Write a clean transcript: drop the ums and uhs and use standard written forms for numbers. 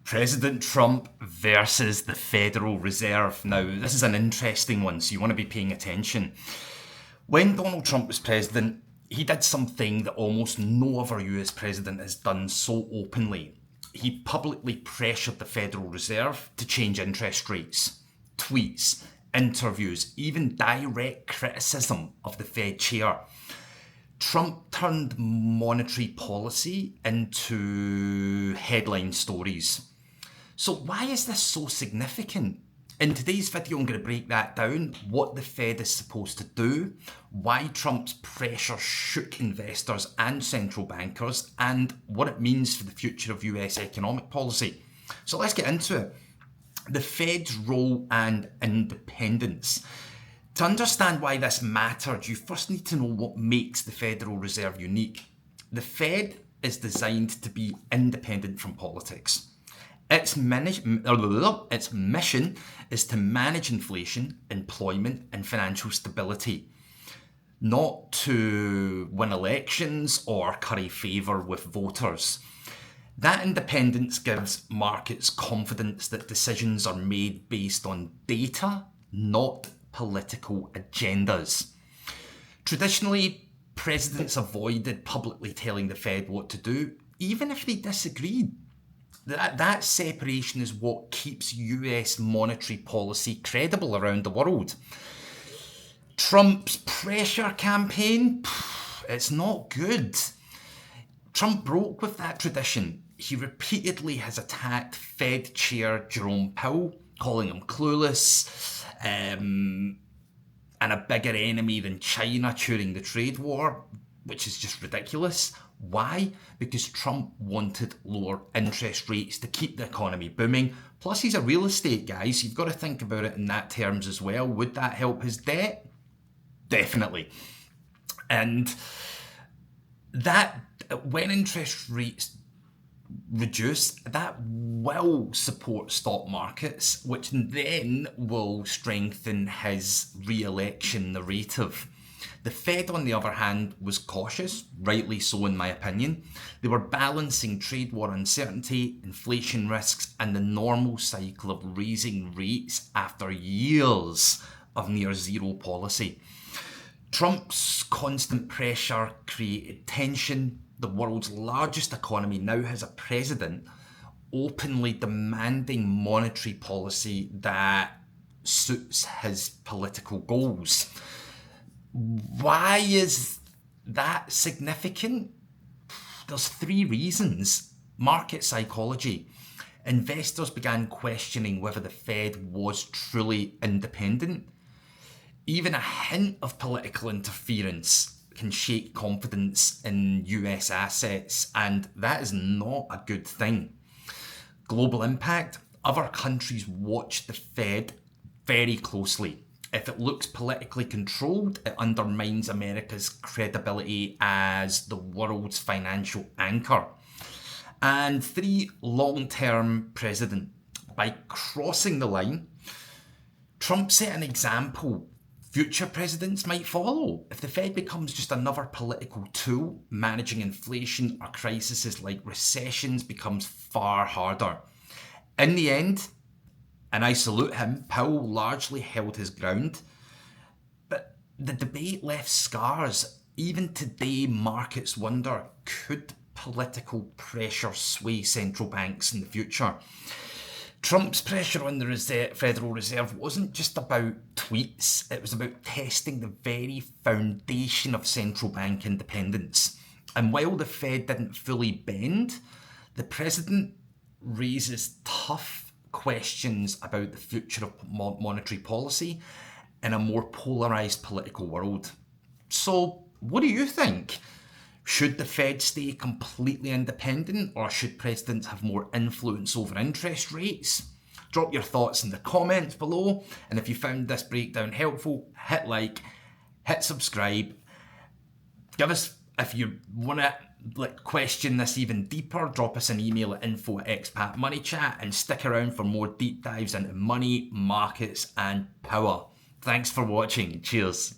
President Trump versus the Federal Reserve. Now, this is an interesting one, so you want to be paying attention. When Donald Trump was president, he did something that almost no other US president has done so openly. He publicly pressured the Federal Reserve to change interest rates. Tweets, interviews, even direct criticism of the Fed Chair. Trump turned monetary policy into headline stories. So why is this so significant? In today's video, I'm going to break that down, what the Fed is supposed to do, why Trump's pressure shook investors and central bankers, and what it means for the future of US economic policy. So let's get into it. The Fed's role and independence. To understand why this mattered, you first need to know what makes the Federal Reserve unique. The Fed is designed to be independent from politics. Its mission is to manage inflation, employment, and financial stability, not to win elections or curry favour with voters. That independence gives markets confidence that decisions are made based on data, not political agendas. Traditionally, presidents avoided publicly telling the Fed what to do, even if they disagreed. That separation is what keeps US monetary policy credible around the world. Trump's pressure campaign, it's not good. Trump broke with that tradition. He repeatedly has attacked Fed Chair Jerome Powell, calling him clueless, and a bigger enemy than China during the trade war, which is just ridiculous. Why? Because Trump wanted lower interest rates to keep the economy booming. Plus, he's a real estate guy, so you've got to think about it in that terms as well. Would that help his debt? Definitely. And that, when interest rates reduce, that will support stock markets, which then will strengthen his re-election narrative. The Fed, on the other hand, was cautious, rightly so in my opinion. They were balancing trade war uncertainty, inflation risks, and the normal cycle of raising rates after years of near zero policy. Trump's constant pressure created tension. The world's largest economy now has a president openly demanding monetary policy that suits his political goals. Why is that significant? There's three reasons. Market psychology. Investors began questioning whether the Fed was truly independent. Even a hint of political interference can shake confidence in US assets, and that is not a good thing. Global impact. Other countries watch the Fed very closely. If it looks politically controlled, it undermines America's credibility as the world's financial anchor. And three, long-term precedent. By crossing the line, Trump set an example future presidents might follow. If the Fed becomes just another political tool, managing inflation or crises like recessions becomes far harder. In the end, and I salute him, Powell largely held his ground, but the debate left scars. Even today, markets wonder, could political pressure sway central banks in the future? Trump's pressure on the Federal Reserve wasn't just about tweets, it was about testing the very foundation of central bank independence. And while the Fed didn't fully bend, the president raises tough questions about the future of monetary policy in a more polarised political world. So, what do you think? Should the Fed stay completely independent, or should presidents have more influence over interest rates? Drop your thoughts in the comments below, and if you found this breakdown helpful, hit like, hit subscribe. Give us, if you want to question this even deeper, drop us an email at info@expatmoneychat, and stick around for more deep dives into money, markets, and power. Thanks for watching. Cheers.